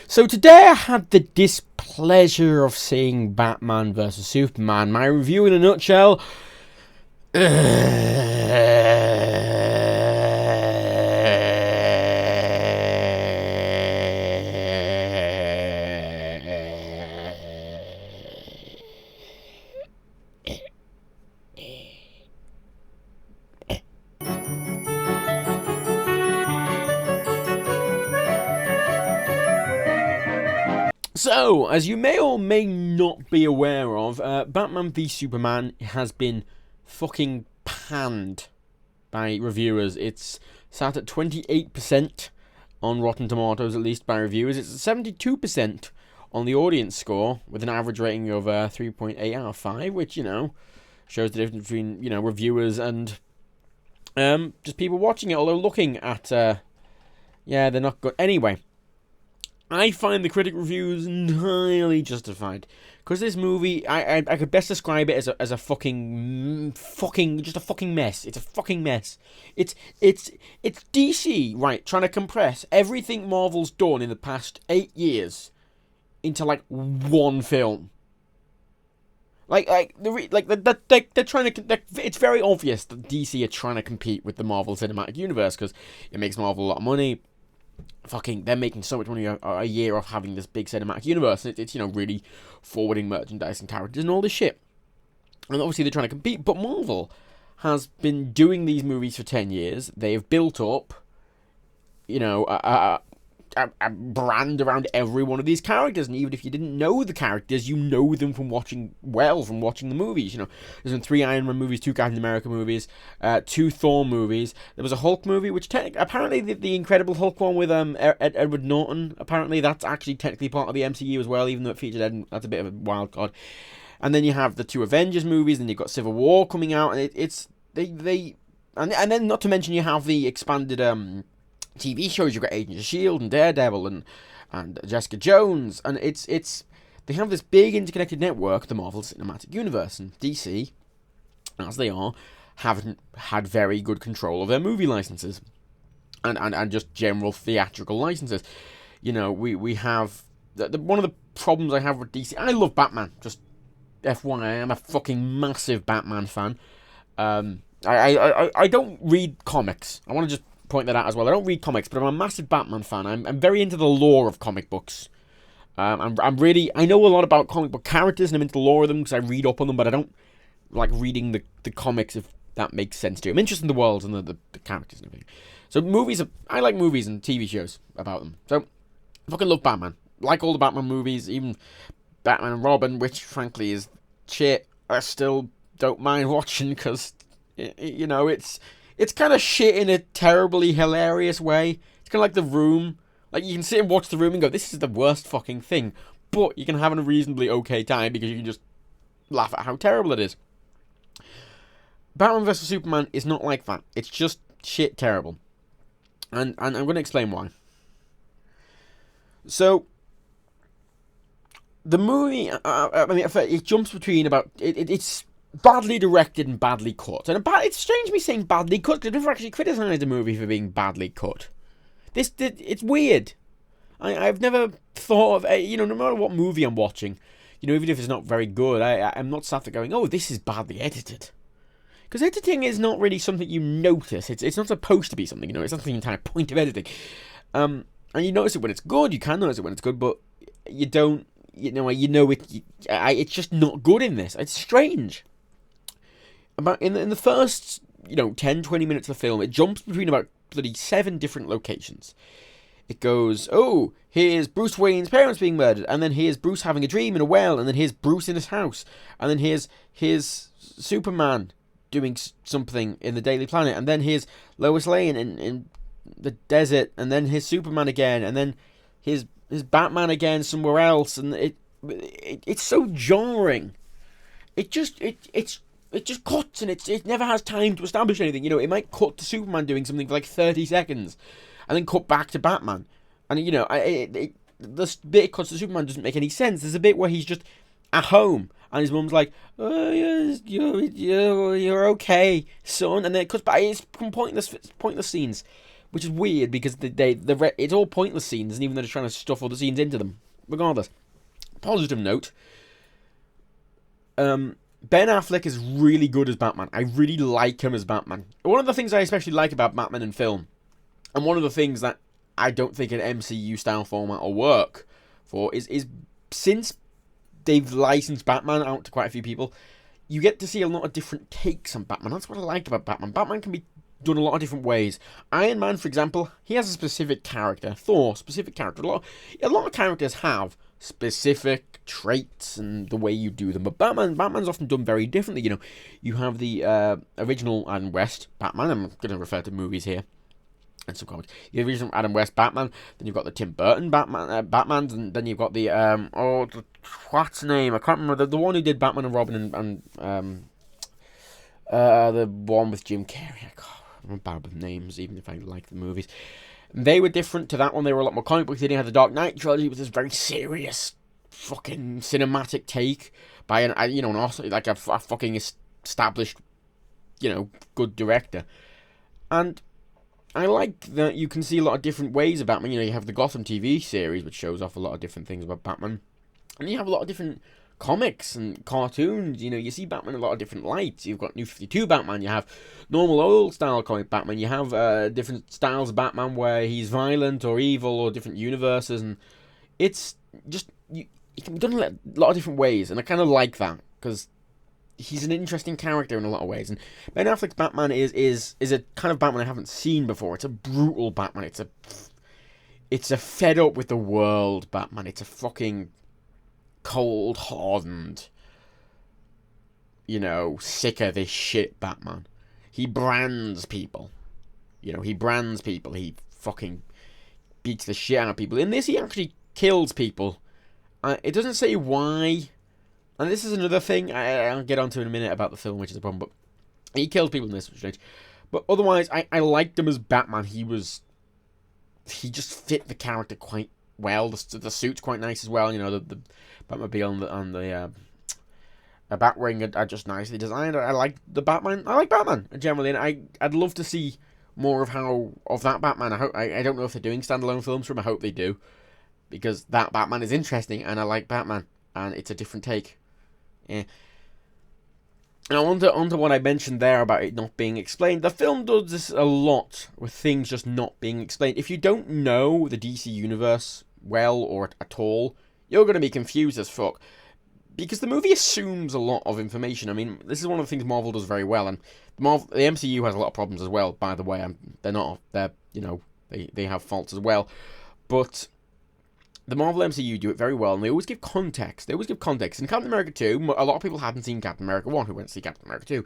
So today I had the displeasure of seeing Batman vs Superman. My review in a nutshell. So, as you may or may not be aware of, Batman v Superman has been fucking panned by reviewers. It's sat at 28% on Rotten Tomatoes, at least by reviewers. It's 72% on the audience score, with an average rating of 3.8 out of 5, which, shows the difference between, reviewers and just people watching it, although looking at, they're not good. Anyway, I find the critic reviews entirely justified, because this movie, I could best describe it as a fucking mess. It's a fucking mess. It's DC, right, trying to compress everything Marvel's done in the past 8 years into like one film. They're trying to. It's very obvious that DC are trying to compete with the Marvel Cinematic Universe, because it makes Marvel a lot of money. They're making so much money a year off having this big cinematic universe. It's really forwarding merchandise and characters and all this shit. And obviously they're trying to compete, but Marvel has been doing these movies for 10 years. They have built up, a brand around every one of these characters, and even if you didn't know the characters, you know them from watching the movies. There's been 3 Iron Man movies, 2 Captain America movies, 2 Thor movies. There was a Hulk movie, which apparently the Incredible Hulk one with Edward Norton, apparently that's actually technically part of the MCU as well, even though it featured that's a bit of a wild card. And then you have the 2 Avengers movies, and you've got Civil War coming out, and and then not to mention you have the expanded TV shows. You've got Agents of S.H.I.E.L.D. and Daredevil and Jessica Jones, and they have this big interconnected network, the Marvel Cinematic Universe, and DC, as they are, haven't had very good control of their movie licenses and just general theatrical licenses. We have one of the problems I have with DC. I love Batman, just FYI, I'm a fucking massive Batman fan. I don't read comics. I want to just point that out as well. I don't read comics, but I'm a massive Batman fan. I'm very into the lore of comic books. I know a lot about comic book characters, and I'm into the lore of them because I read up on them, but I don't like reading the comics, if that makes sense to you. I'm interested in the worlds and the characters and everything. So I like movies and TV shows about them. So I fucking love Batman. Like all the Batman movies, even Batman and Robin, which frankly is shit. I still don't mind watching, because it's kind of shit in a terribly hilarious way. It's kind of like The Room. Like, you can sit and watch The Room and go, this is the worst fucking thing. But you can have a reasonably okay time, because you can just laugh at how terrible it is. Batman vs Superman is not like that. It's just shit terrible. And I'm going to explain why. So, the movie, it jumps between it's badly directed and badly cut. And it's strange me saying badly cut, because I've never actually criticised a movie for being badly cut. It's weird. I've never thought of, no matter what movie I'm watching, even if it's not very good, I'm not sat there going, oh, this is badly edited. Because editing is not really something you notice. It's not supposed to be something, it's not the entire point of editing. And you notice it when it's good, you can notice it when it's good, but you don't, it's just not good in this. It's strange. About in the first 10-20 minutes of the film, it jumps between about bloody 7 different locations. It goes, oh, here's Bruce Wayne's parents being murdered, and then here's Bruce having a dream in a well, and then here's Bruce in his house, and then here's Superman doing something in the Daily Planet, and then here's Lois Lane in the desert, and then here's Superman again, and then here's Batman again somewhere else, and it's so jarring. It just cuts, and it never has time to establish anything. It might cut to Superman doing something for like 30 seconds, and then cut back to Batman. And the bit it cuts to Superman doesn't make any sense. There's a bit where he's just at home, and his mum's like, "Oh, yes, you're okay, son," and then it cuts back. It's pointless scenes which is weird because it's all pointless scenes, and even though they're trying to stuff other scenes into them. Regardless, positive note. Ben Affleck is really good as Batman. I really like him as Batman. One of the things I especially like about Batman in film, and one of the things that I don't think an MCU style format will work for, is since they've licensed Batman out to quite a few people, you get to see a lot of different takes on Batman. That's what I like about Batman. Batman can be done a lot of different ways. Iron Man, for example, he has a specific character. Thor, specific character. A lot of characters have specific traits and the way you do them, but Batman's often done very differently. You know, you have the original Adam West Batman. I'm going to refer to movies here and some comics. The original Adam West Batman. Then you've got the Tim Burton Batmans, and then you've got the what's the name? I can't remember the one who did Batman and Robin and the one with Jim Carrey. I'm bad with names, even if I like the movies. They were different to that one. They were a lot more comic books. They didn't have the Dark Knight trilogy, which was this very serious, fucking cinematic take by an a fucking established, good director. And I like that you can see a lot of different ways of Batman. You know, you have the Gotham TV series, which shows off a lot of different things about Batman, and you have a lot of different comics and cartoons. You know, you see Batman in a lot of different lights. You've got New 52 Batman, you have normal old style comic Batman, you have different styles of Batman where he's violent or evil or different universes, and it's just it can be done a lot of different ways, and I kind of like that because he's an interesting character in a lot of ways. And Ben Affleck's Batman is a kind of Batman I haven't seen before. It's a brutal Batman. It's a fed up with the world Batman. It's a fucking cold, hardened, sick of this shit Batman. He brands people. He fucking beats the shit out of people. In this, he actually kills people. It doesn't say why. And this is another thing I'll get onto in a minute about the film, which is a problem. But he kills people in this, which is strange. But otherwise, I liked him as Batman. He just fit the character quite well. The suit's quite nice as well. The Batmobile and the Batwing are just nicely designed. I like the Batman. I like Batman generally, and I'd love to see more of that Batman. I don't know if they're doing standalone films from him. I hope they do, because that Batman is interesting, and I like Batman, and it's a different take. Yeah. And onto what I mentioned there about it not being explained. The film does this a lot with things just not being explained. If you don't know the DC universe well or at all, you're going to be confused as fuck. Because the movie assumes a lot of information. I mean, this is one of the things Marvel does very well, and the MCU has a lot of problems as well, by the way. They have faults as well. But the Marvel MCU do it very well, and they always give context. In Captain America 2, a lot of people hadn't seen Captain America 1 who went to see Captain America 2.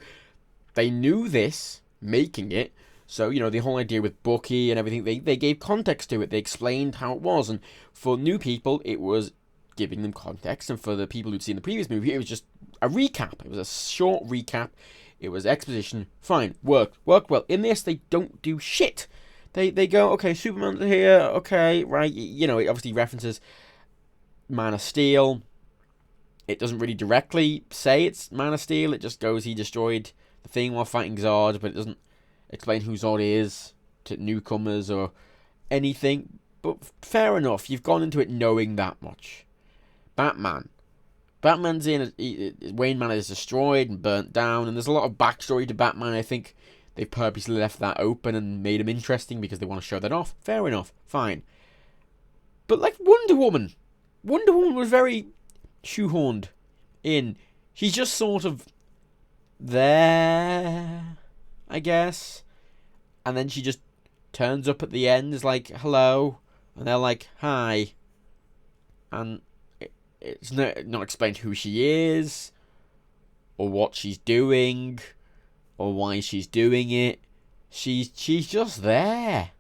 They knew this, making it, so, the whole idea with Bucky and everything, they gave context to it. They explained how it was, and for new people, it was giving them context, and for the people who'd seen the previous movie, it was just a recap. It was a short recap. It was exposition. Fine. Worked well. In this, they don't do shit. They go, okay, Superman's here, okay, right, it obviously references Man of Steel. It doesn't really directly say it's Man of Steel, it just goes, he destroyed the Thing while fighting Zod, but it doesn't explain who Zod is to newcomers or anything. But fair enough, you've gone into it knowing that much. Batman's in, Wayne Manor is destroyed and burnt down, and there's a lot of backstory to Batman. I think they've purposely left that open and made him interesting because they want to show that off. Fair enough. Fine. But like Wonder Woman was very shoehorned in. She's just sort of there, I guess. And then she just turns up at the end, is like, hello. And they're like, hi. And it's not explained who she is, or what she's doing, or why she's doing it. She's just there.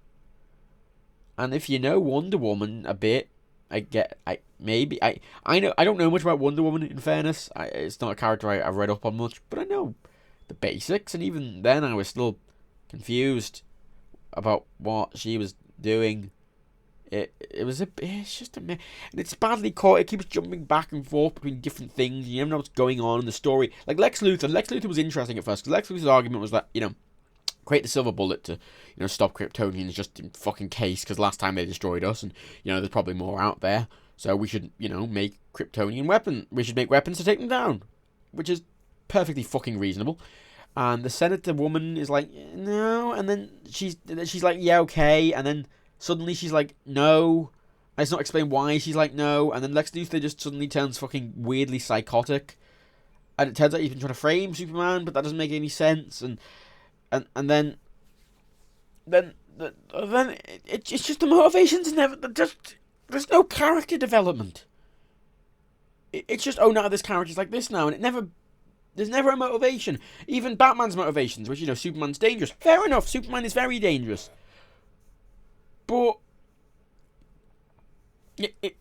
And if you know Wonder Woman a bit, I don't know much about Wonder Woman, in fairness. It's not a character I've read up on much, but I know the basics, and even then I was still confused about what she was doing. It's just and it's badly caught. It keeps jumping back and forth between different things. You never know what's going on in the story. Like Lex Luthor was interesting at first, because Lex Luthor's argument was that, create the silver bullet to, stop Kryptonians just in fucking case, because last time they destroyed us, and, there's probably more out there. So we should, make Kryptonian weapons. We should make weapons to take them down, which is perfectly fucking reasonable. And the senator woman is like, no, and then she's like, yeah, okay, and then suddenly she's like, no. And it's not explained why she's like, no, and then Lex Luthor just suddenly turns fucking weirdly psychotic. And it turns out he's been trying to frame Superman, but that doesn't make any sense. And then it's just the motivations never. There's no character development. It's just, oh, now this character's like this now, and there's never a motivation. Even Batman's motivations, which, Superman's dangerous. Fair enough, Superman is very dangerous. But the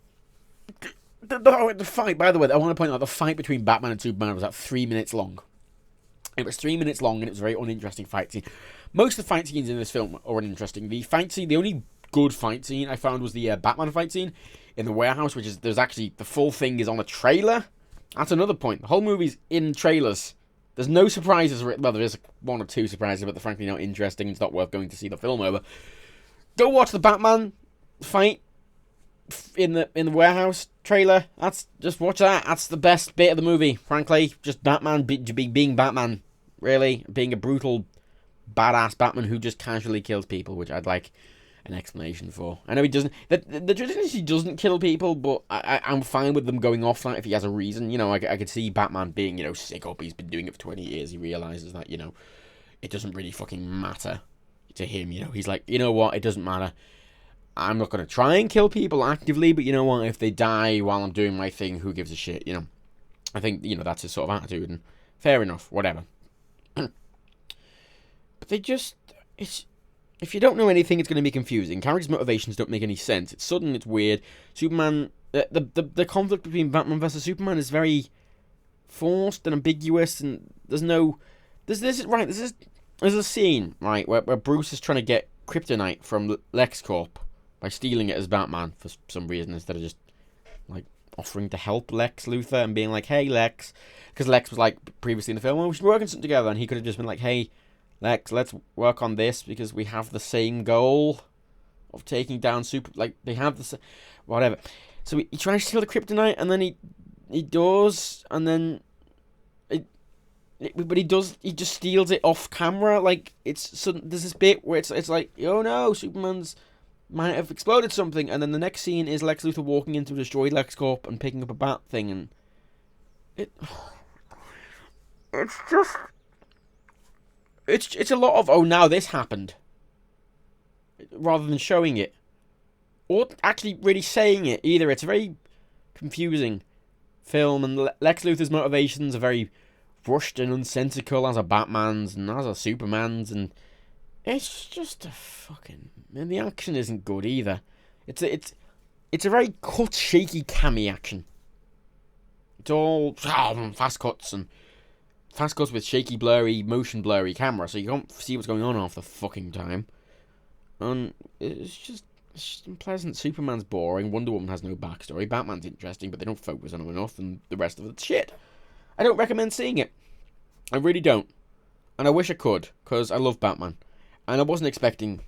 fight, by the way, I want to point out, the fight between Batman and Superman was about 3 minutes long. It was 3 minutes long, and it was a very uninteresting fight scene. Most of the fight scenes in this film are uninteresting. The only good fight scene I found was the Batman fight scene in the warehouse, which is, there's actually, the full thing is on a trailer. That's another point. The whole movie's in trailers. There's no surprises. Well, there is 1 or 2 surprises, but they're frankly not interesting. It's not worth going to see the film over. Go watch the Batman fight in the warehouse trailer. Just watch that. That's the best bit of the movie, frankly. Just Batman being Batman, really, being a brutal, badass Batman who just casually kills people, which I'd like an explanation for. I know he doesn't. The tradition is he doesn't kill people, but I'm fine with them going off that if he has a reason. I could see Batman being, sick up. He's been doing it for 20 years. He realizes that, it doesn't really fucking matter to him. He's like, you know what? It doesn't matter. I'm not going to try and kill people actively, but you know what? If they die while I'm doing my thing, who gives a shit, I think, that's his sort of attitude, and fair enough, whatever. But they just, if you don't know anything, it's going to be confusing. Characters' motivations don't make any sense. It's sudden, it's weird. Superman, the conflict between Batman versus Superman is very forced and ambiguous, and there's a scene, right, where Bruce is trying to get kryptonite from LexCorp by stealing it as Batman for some reason, instead of just, like, offering to help Lex Luthor and being like, hey, Lex, because Lex was like, previously in the film, well, we should work on something together, and he could have just been like, hey, Lex, let's work on this, because we have the same goal of taking down they have the whatever. So he tries to steal the kryptonite, and then he does, and then but he just steals it off camera. Like, there's this bit where it's like, oh no, Superman's might have exploded something, and then the next scene is Lex Luthor walking into a destroyed LexCorp and picking up a bat thing, and it's a lot of, oh, now this happened, rather than showing it, or actually really saying it either. It's a very confusing film, and Lex Luthor's motivations are very rushed and unsensical as a Batman's and as a Superman's, and it's just a fucking, and the action isn't good either. It's a very cut, shaky, cammy action. It's all fast cuts with shaky, blurry, motion blurry camera, so you can't see what's going on half the fucking time. And it's just unpleasant. Superman's boring. Wonder Woman has no backstory. Batman's interesting, but they don't focus on him enough, and the rest of it's shit. I don't recommend seeing it. I really don't. And I wish I could, because I love Batman. And I wasn't expecting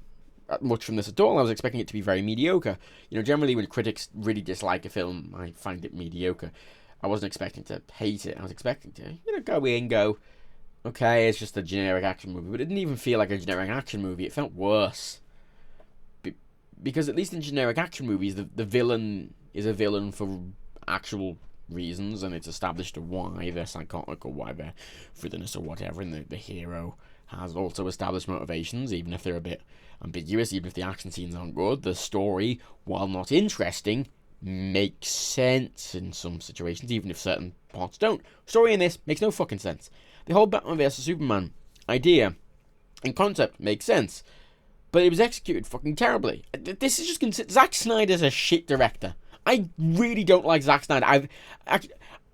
much from this at all. I was expecting it to be very mediocre. Generally when critics really dislike a film, I find it mediocre. I wasn't expecting to hate it. I was expecting to, go in and go, okay, it's just a generic action movie. But it didn't even feel like a generic action movie. It felt worse. Because at least in generic action movies, the villain is a villain for actual reasons, and it's established why they're psychotic or why they're villainous or whatever, and the hero has also established motivations, even if they're a bit ambiguous, even if the action scenes aren't good. The story, while not interesting, makes sense in some situations, even if certain parts don't. Story in this makes no fucking sense. The whole Batman vs Superman idea and concept makes sense, but it was executed fucking terribly. This is just Zack Snyder's a shit director. I really don't like Zack Snyder. I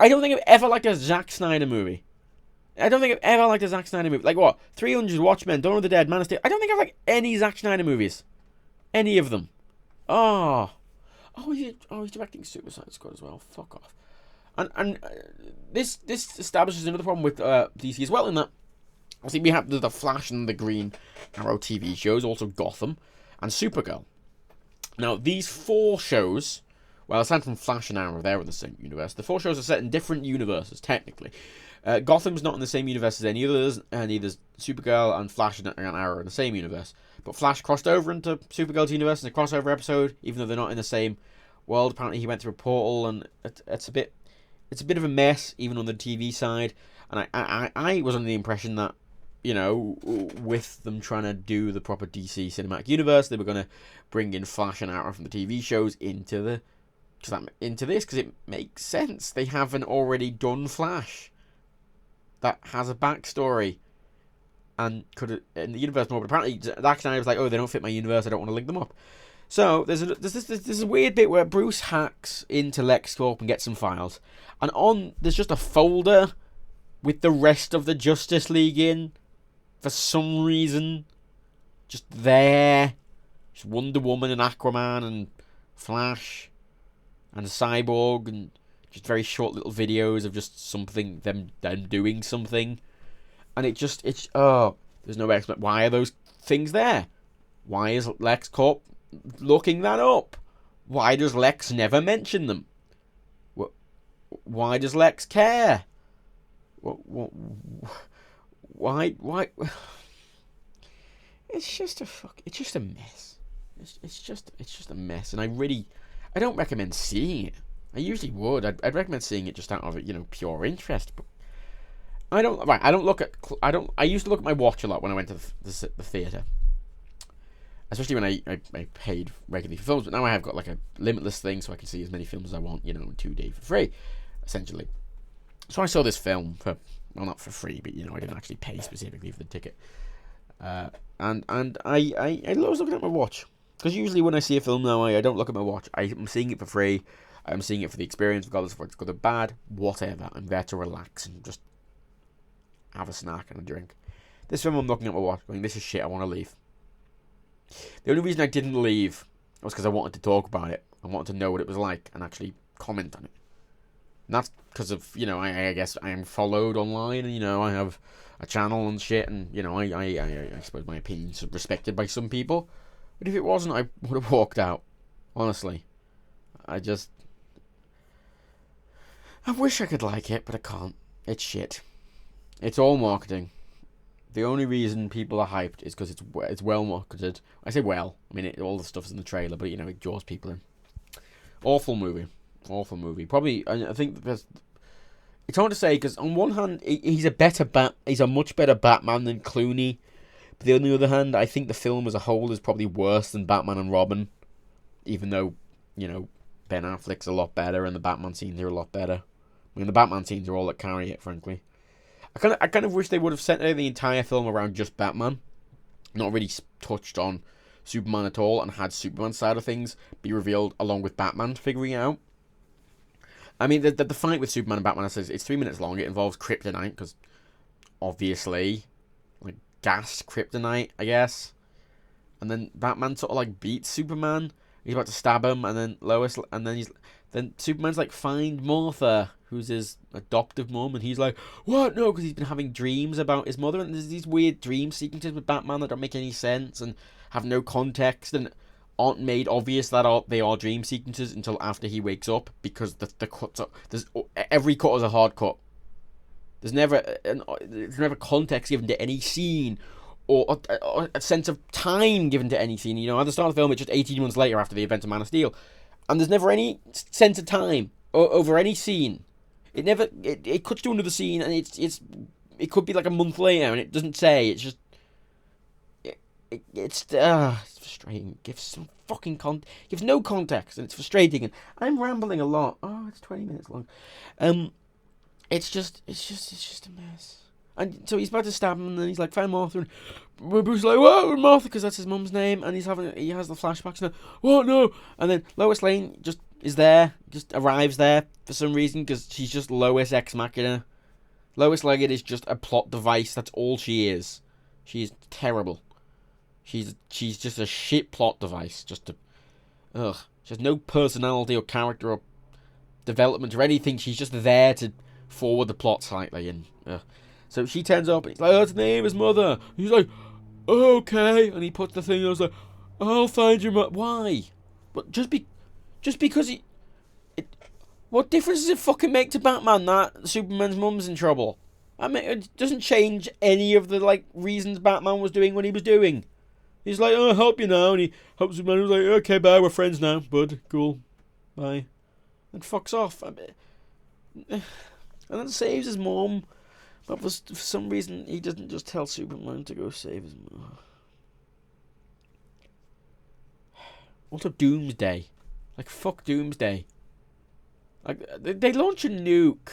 don't think I've ever liked a Zack Snyder movie. Like what? 300, Watchmen, Dawn of the Dead, Man of Steel. I don't think I've liked any Zack Snyder movies. Any of them. He's directing Suicide Squad as well. Fuck off. And this establishes another problem with DC as well, in that See, we have the Flash and the Green Arrow TV shows, also Gotham, and Supergirl. Now, these 4 shows, well, aside from Flash and Arrow, they're in the same universe. The 4 shows are set in different universes, technically. Gotham's not in the same universe as any others, and neither Supergirl and Flash and Arrow are in the same universe. But Flash crossed over into Supergirl's universe in a crossover episode, even though they're not in the same world. Apparently, he went through a portal, and it's a bit of a mess, even on the TV side. And I was under the impression that, you know, with them trying to do the proper DC cinematic universe, they were going to bring in Flash and Arrow from the TV shows into this, because it makes sense. They haven't already done Flash that has a backstory and could in the universe more. But apparently, Zack Snyder was like, "Oh, they don't fit my universe. I don't want to link them up." So there's a weird bit where Bruce hacks into LexCorp and gets some files, and there's just a folder with the rest of the Justice League in. For some reason, just there, just Wonder Woman and Aquaman and Flash and Cyborg, and just very short little videos of just something, them doing something, and there's no explanation. Why are those things there? Why is LexCorp looking that up? Why does Lex never mention them? Why does Lex care? Why? It's just a mess. It's just a mess, and I don't recommend seeing it. I usually would. I'd recommend seeing it just out of, you know, pure interest. But I used to look at my watch a lot when I went to the theater, especially when I paid regularly for films. But now I have got like a limitless thing, so I can see as many films as I want, you know, in 2 days for free, essentially. So I saw this film for, well, not for free, but, you know, I didn't actually pay specifically for the ticket. And I was looking at my watch, because usually when I see a film now, I don't look at my watch. I'm seeing it for free. I'm seeing it for the experience, regardless of whether it's good or bad, whatever. I'm there to relax and just have a snack and a drink. This film, I'm looking at my watch, going, this is shit, I want to leave. The only reason I didn't leave was because I wanted to talk about it. I wanted to know what it was like and actually comment on it. And that's because of, you know, I guess I am followed online, and, you know, I have a channel and shit, and, you know, I suppose my opinions are respected by some people. But if it wasn't, I would have walked out. Honestly. I wish I could like it, but I can't. It's shit. It's all marketing. The only reason people are hyped is because it's well marketed. I say well. I mean, all the stuff's in the trailer, but, you know, it draws people in. Awful movie. Probably, I think it's hard to say, because on one hand, he's a much better Batman than Clooney. But on the other hand, I think the film as a whole is probably worse than Batman and Robin. Even though, you know, Ben Affleck's a lot better and the Batman scenes are a lot better. I mean, the Batman scenes are all that carry it, frankly. I kind of wish they would have centered the entire film around just Batman. Not really touched on Superman at all, and had Superman's side of things be revealed along with Batman figuring it out. I mean, the fight with Superman and Batman, it's 3 minutes long. It involves kryptonite, because obviously, like, gas kryptonite, I guess. And then Batman sort of like beats Superman. He's about to stab him, and then then Superman's like, find Martha, who's his adoptive mom, and he's like, what? No, because he's been having dreams about his mother, and there's these weird dream sequences with Batman that don't make any sense and have no context and aren't made obvious that they are dream sequences until after he wakes up, because the cuts are, every cut is a hard cut. There's never context given to any scene, or a sense of time given to any scene. You know, at the start of the film, it's just 18 months later after the event of Man of Steel, and there's never any sense of time over any scene. It cuts to another scene, and it could be like a month later, and it doesn't say. It's just it's frustrating. It gives some fucking gives no context, and it's frustrating. And I'm rambling a lot. Oh, it's 20 minutes long. It's just a mess. And so he's about to stab him, and then he's like, find Martha, and Bruce is like, what, Martha, because that's his mum's name, and he has the flashbacks, and what, no, and then Lois Lane just arrives there for some reason, because she's just Lois Ex Machina. Lois Lane is just a plot device. That's all she is. She's terrible. She's just a shit plot device. She has no personality or character or development or anything. She's just there to forward the plot slightly, and So she turns up and he's like, "Oh, it's the name of his mother." He's like, "Okay," and he puts the thing. I was like, "I'll find your mother." Why? But just because he. What difference does it fucking make to Batman that Superman's mum's in trouble? I mean, it doesn't change any of the like reasons Batman was doing what he was doing. He's like, "Oh, I'll help you now," and he helps Superman. He's like, "Okay, bye, we're friends now, bud. Cool, bye," and fucks off. I mean, and then saves his mom. But for some reason, he doesn't just tell Superman to go save his mom. Also, Doomsday. Like, fuck Doomsday. Like, they launch a nuke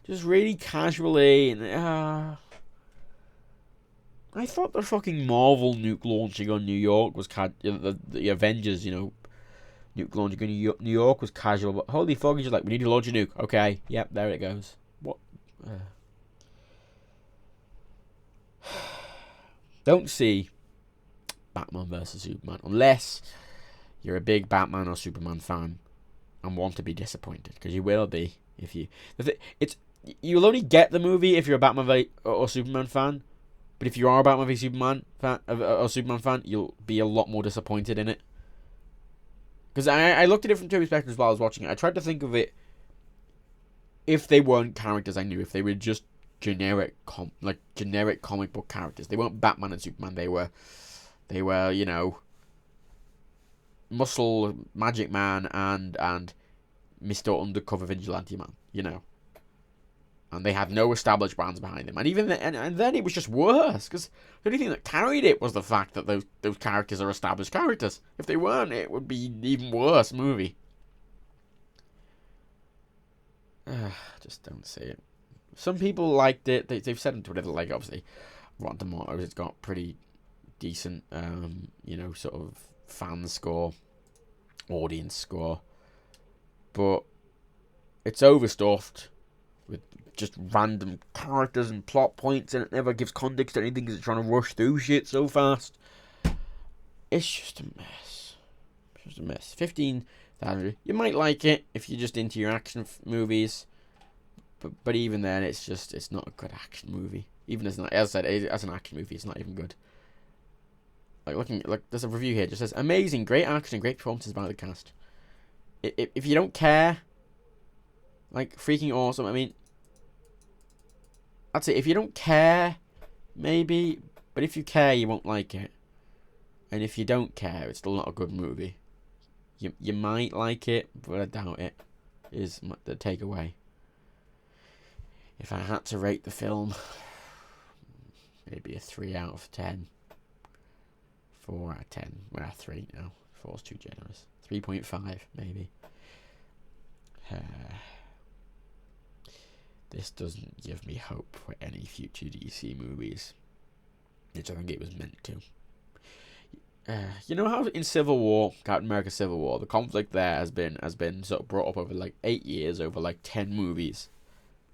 just really casually, and I thought the fucking Marvel nuke launching on New York was the Avengers, nuke launching on New York was casual, but holy fuck, he's just like, "We need to launch a nuke." Okay, yep, there it goes. What? Don't see Batman versus Superman unless you're a big Batman or Superman fan and want to be disappointed, because you will be if you. You'll only get the movie if you're a Batman or Superman fan, but if you are a Batman v Superman fan or Superman fan, you'll be a lot more disappointed in it. Because I looked at it from two perspectives while I was watching it. I tried to think of it if they weren't characters I knew, if they were just generic comic book characters. They weren't Batman and Superman. They were Muscle Magic Man and Mr. Undercover Vigilante Man, and they had no established brands behind them. And even then it was just worse, because the only thing that carried it was the fact that those characters are established characters. If they weren't, it would be an even worse movie. Just don't see it. Some people liked it. They've said on Twitter that, like, obviously Rotten Tomatoes, it's got pretty decent sort of fan score, audience score, but it's overstuffed with just random characters and plot points, and it never gives context to anything because it's trying to rush through shit so fast. It's just a mess. 15,000. You might like it if you're just into your action movies, but even then, it's not a good action movie. Even as I said, as an action movie, it's not even good. There's a review here. It just says, "Amazing, great action, great performances by the cast." If you don't care, like, freaking awesome. I mean, that's it. If you don't care, maybe, but if you care, you won't like it. And if you don't care, it's still not a good movie. You might like it, but I doubt it is the takeaway. If I had to rate the film, maybe a 3 out of 10. 4 out of 10. Well, 3 now. 4's too generous. 3.5, maybe. This doesn't give me hope for any future DC movies, which I think it was meant to. You know how in Civil War, Captain America Civil War, the conflict there has been sort of brought up over like 8 years, over like 10 movies.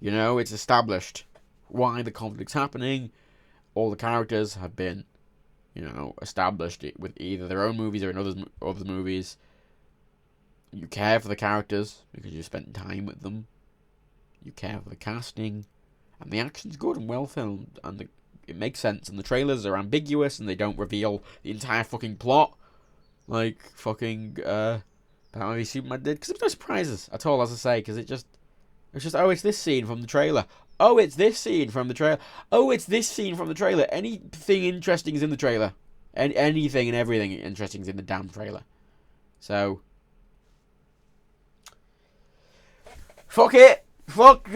It's established why the conflict's happening. All the characters have been, established with either their own movies or in other movies. You care for the characters because you spent time with them. You care for the casting, and the action's good and well filmed, and it makes sense. And the trailers are ambiguous, and they don't reveal the entire fucking plot, like fucking Batman v Superman did. Because there's no surprises at all, as I say. Because it's just oh, it's this scene from the trailer. Oh, it's this scene from the trailer. Oh, it's this scene from the trailer. Anything interesting is in the trailer. Anything and everything interesting is in the damn trailer. So, fuck it. Fuck.